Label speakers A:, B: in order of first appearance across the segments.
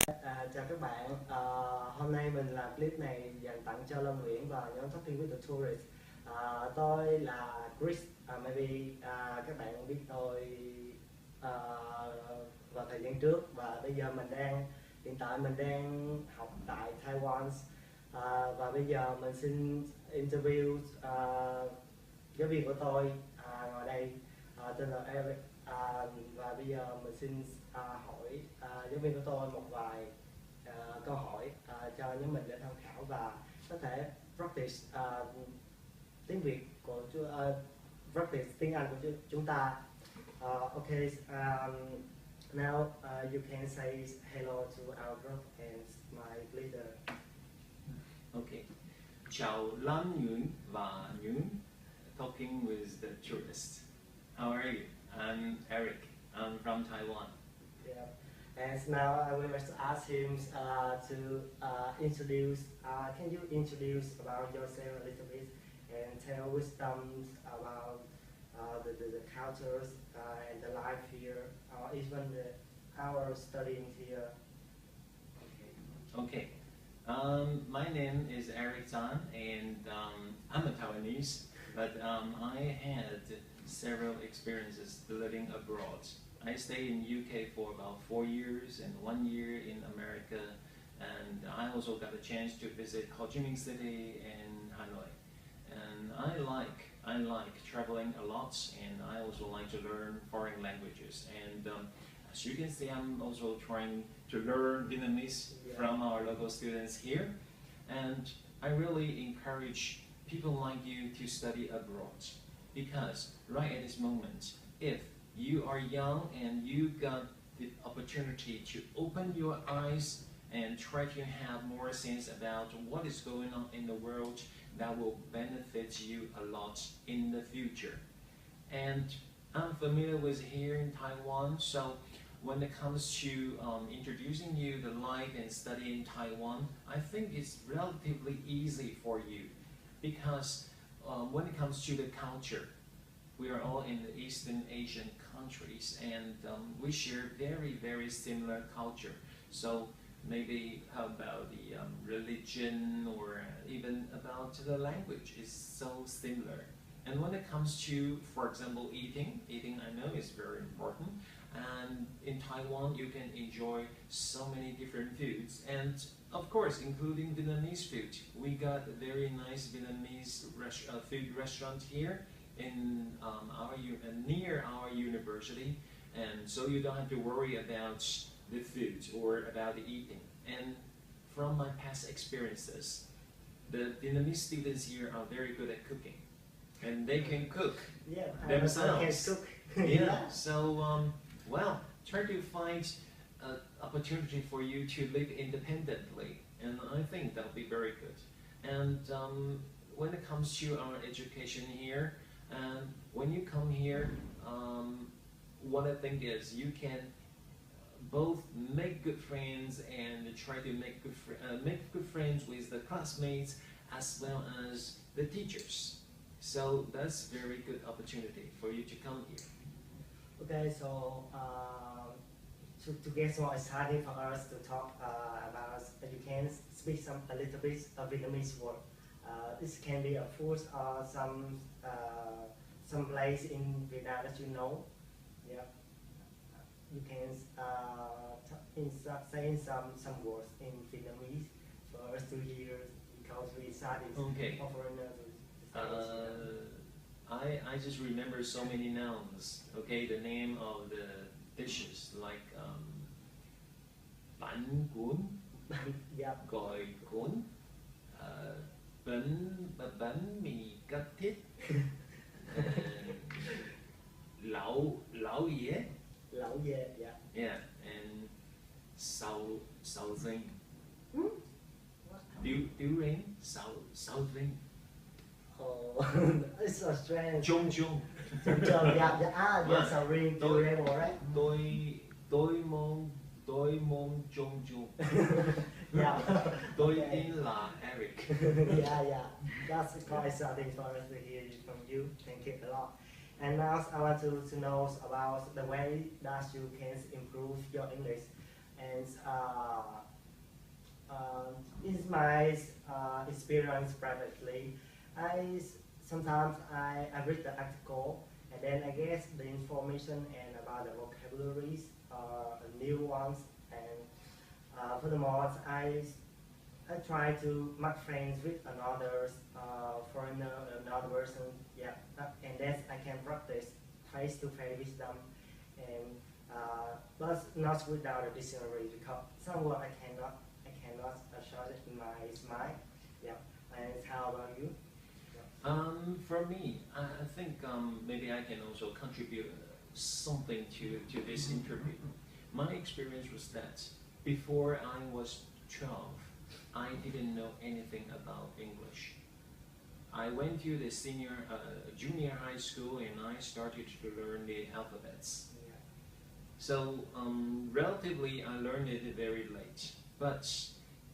A: Chào các bạn, hôm nay mình làm clip này dành tặng cho Lâm Nguyễn và nhóm TWTT. Tôi là Chris, các bạn biết tôi vào thời gian trước, và bây giờ hiện tại mình đang học tại Taiwan. Và bây giờ mình xin interview giáo viên của tôi ngồi đây, tên là Eric. Và bây giờ mình xin hỏi giáo viên của tôi một vài câu hỏi cho nhóm mình để tham khảo và có thể practice tiếng Việt của practice tiếng Anh của chúng ta. Okay, now you can say hello to our group and my leader.
B: Okay. Chào Lan Nguyễn và Nguyễn, talking with the tourists. How are you? I'm Eric. I'm from Taiwan.
A: Yeah. And now I would like to ask him to introduce. Can you introduce about yourself a little bit and tell wisdoms about the cultures and the life here, or even our studying here?
B: Okay. My name is Eric Zhang, and I'm a Taiwanese, but I had several experiences living abroad. I stayed in UK for about 4 years and 1 year in America, and I also got a chance to visit Ho Chi Minh City and Hanoi. And I like traveling a lot, and I also like to learn foreign languages. And as you can see, I'm also trying to learn Vietnamese from our local students here. And I really encourage people like you to study abroad, because right at this moment, if you are young and you got the opportunity to open your eyes and try to have more sense about what is going on in the world, that will benefit you a lot in the future. And I'm familiar with here in Taiwan, so when it comes to introducing you the life and study in Taiwan, I think it's relatively easy for you, because when it comes to the culture, we are all in the Eastern Asian countries, and we share very similar culture. So maybe how about the religion, or even about the language is so similar. And when it comes to, for example, eating I know is very important. And in Taiwan, you can enjoy so many different foods, and of course, including Vietnamese food. We got a very nice Vietnamese food restaurant here in near our university, and so you don't have to worry about the food or about the eating. And from my past experiences, the Vietnamese students here are very good at cooking, and they can cook themselves. Yeah. So well, try to find an opportunity for you to live independently, and I think that'll be very good. And when it comes to our education here, when you come here, what I think is you can both make good friends and try to make good friends with the classmates as well as the teachers. So that's a very good opportunity for you to come here.
A: Okay, so to get more exciting for us to talk about, you can speak a little bit of Vietnamese word. This can be a food or some place in Vietnam that you know. Yeah, you can say some words in Vietnamese for us to hear, because we study for foreigners.
B: I just remember so many nouns. Okay, the name of the dishes like bánh cuốn, gỏi cuốn, bánh mì cắt thít, lẩu dê.
A: Lẩu dê, yeah.
B: Yeah, and sầu riêng. Điếu riêng, sầu riêng.
A: Oh, it's so strange.
B: Chung.
A: Yeah, sầu riêng, right?
B: Tôi mong chung.
A: Yeah.
B: Tôi tên là Eric.
A: Yeah. That's quite exciting for us to hear from you. Thank you a lot. And now I want to know about the way that you can improve your English. And in my experience privately, sometimes I read the article and then I get the information and about the vocabularies, new ones, and furthermore I try to make friends with another foreigner, another person, yeah, and then I can practice face-to-face with them, and but not without a dictionary because some word I cannot shout it in my mind, yeah. And how about you?
B: For me, I think maybe I can also contribute something to this interview. My experience was that before I was 12, I didn't know anything about English. I went to the junior high school and I started to learn the alphabets.
A: Yeah.
B: So relatively I learned it very late, but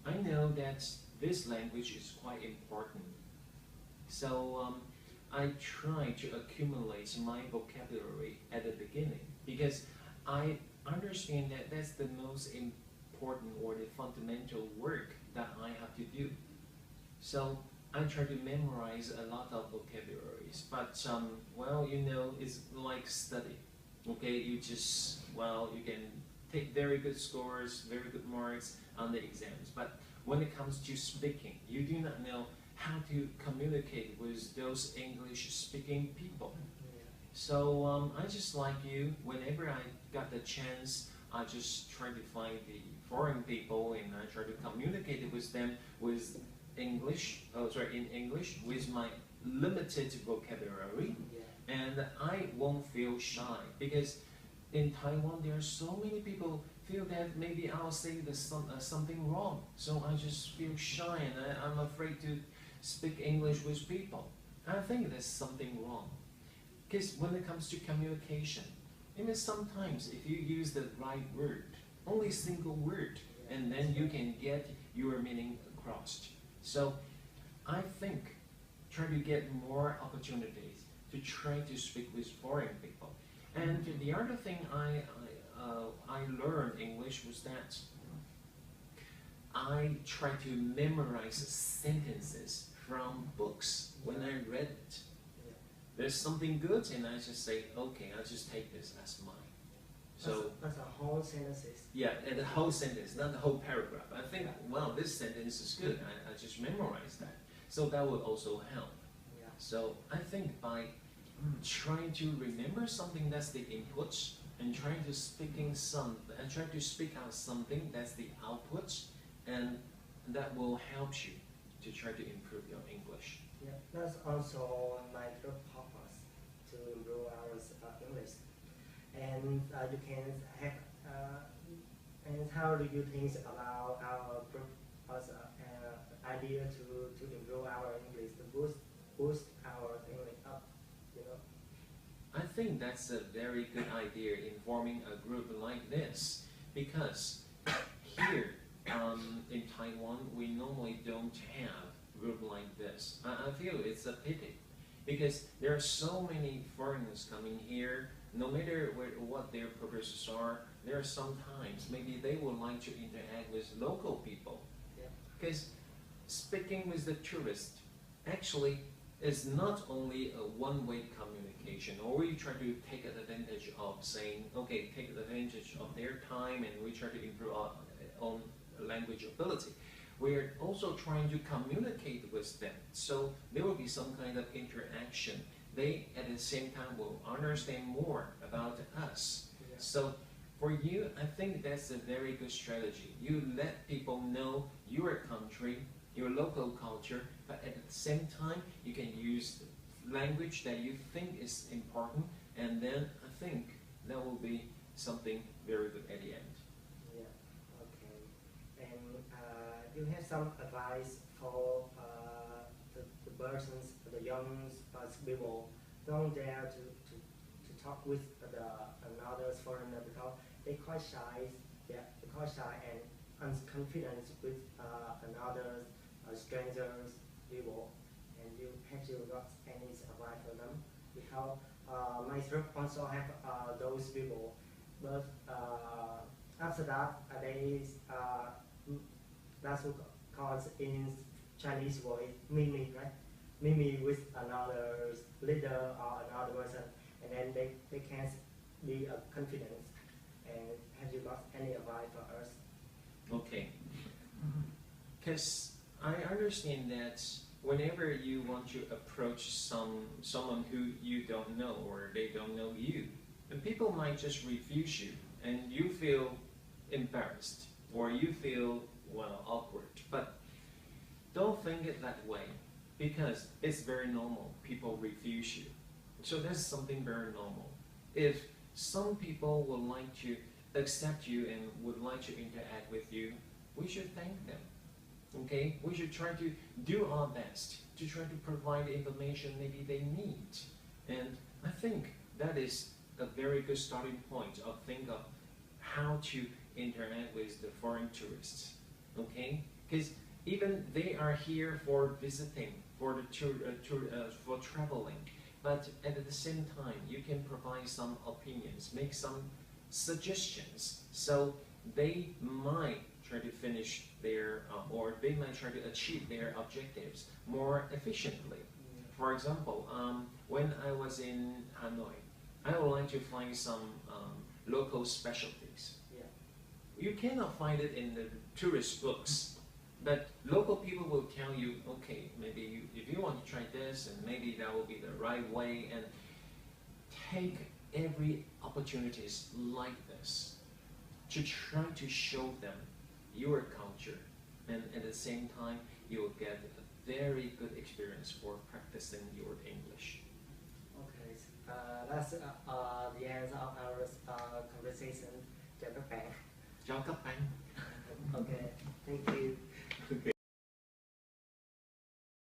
B: I know that this language is quite important. So I try to accumulate my vocabulary at the beginning because I understand that that's the most important or the fundamental work that I have to do. So I try to memorize a lot of vocabularies, but well, you know, it's like study. Okay, you can take very good scores, very good marks on the exams, but when it comes to speaking, you do not know how to communicate with those English-speaking people.
A: Yeah.
B: So I just like you, whenever I got the chance, I just try to find the foreign people and I try to communicate with them with in English with my limited vocabulary,
A: Yeah.
B: and I won't feel shy because in Taiwan there are so many people feel that maybe I'll say something wrong, so I just feel shy and I'm afraid to speak English with people. I think there's something wrong because when it comes to communication, even sometimes if you use the right word, only a single word, and then you can get your meaning across. So I think try to get more opportunities to try to speak with foreign people. And the other thing I learned English was that I try to memorize sentences from books when I read it. There's something good and I just say, okay, I'll just take this as mine. So
A: that's a whole sentences.
B: yeah, and the whole sentence, not the whole paragraph. I think, well, this sentence is good. I just memorize that. So that will also help.
A: Yeah.
B: So I think by trying to remember something that's the input and trying to try to speak out something that's the output, and that will help you to try to improve your English.
A: Yeah, that's also my group purpose to improve our English. And you can have. And how do you think about our group as idea to improve our English, to boost our English up? You know.
B: I think that's a very good idea in forming a group like this, because here in Taiwan we normally don't have a group like this. I feel it's a pity because there are so many foreigners coming here. No matter what their purposes are, there are sometimes maybe they would like to interact with local people. Because speaking with the tourist actually is not only a one-way communication, or we try to take advantage of saying, okay, take advantage of their time and we try to improve our own language ability. We're also trying to communicate with them, so there will be some kind of interaction. They at the same time will understand more about us.
A: Yeah.
B: So for you, I think that's a very good strategy. You let people know your country, your local culture, but at the same time, you can use language that you think is important, and then I think that will be something very good at the end.
A: Yeah, okay. And you have some advice for the persons, the young people, don't dare to talk with another foreigner because they're quite shy. Yeah, they're quite shy and unconfident with another strangers people, and you have to got any advice for them because myself also have those people, but after that, that's what calls in Chinese voice mimi, right? Mimi with another leader or another person, and then they can be confident. And have you got any advice for us?
B: Okay. Because I understand that whenever you want to approach someone who you don't know or they don't know you, and people might just refuse you, and you feel embarrassed or you feel, well, awkward. But don't think it that way, because it's very normal. People refuse you. So that's something very normal. If some people would like to accept you and would like to interact with you, we should thank them. Okay? We should try to do our best to try to provide the information maybe they need. And I think that is a very good starting point of think of how to interact with the foreign tourists. Okay? Because even they are here for visiting, for for traveling, but at the same time you can provide some opinions, make some suggestions, so they might try to finish their or they might try to achieve their objectives more efficiently. For example, when I was in Hanoi, I would like to find some local specialties.
A: Yeah.
B: You cannot find it in the tourist books, but local people will tell you, okay, maybe if you want to try this, and maybe that will be the right way, and take every opportunities like this to try to show them your culture, and at the same time you will get a very good experience for practicing your English.
A: Okay, that's the end of our conversation. Chào các bạn.
B: Chào các bạn.
A: Okay, thank you.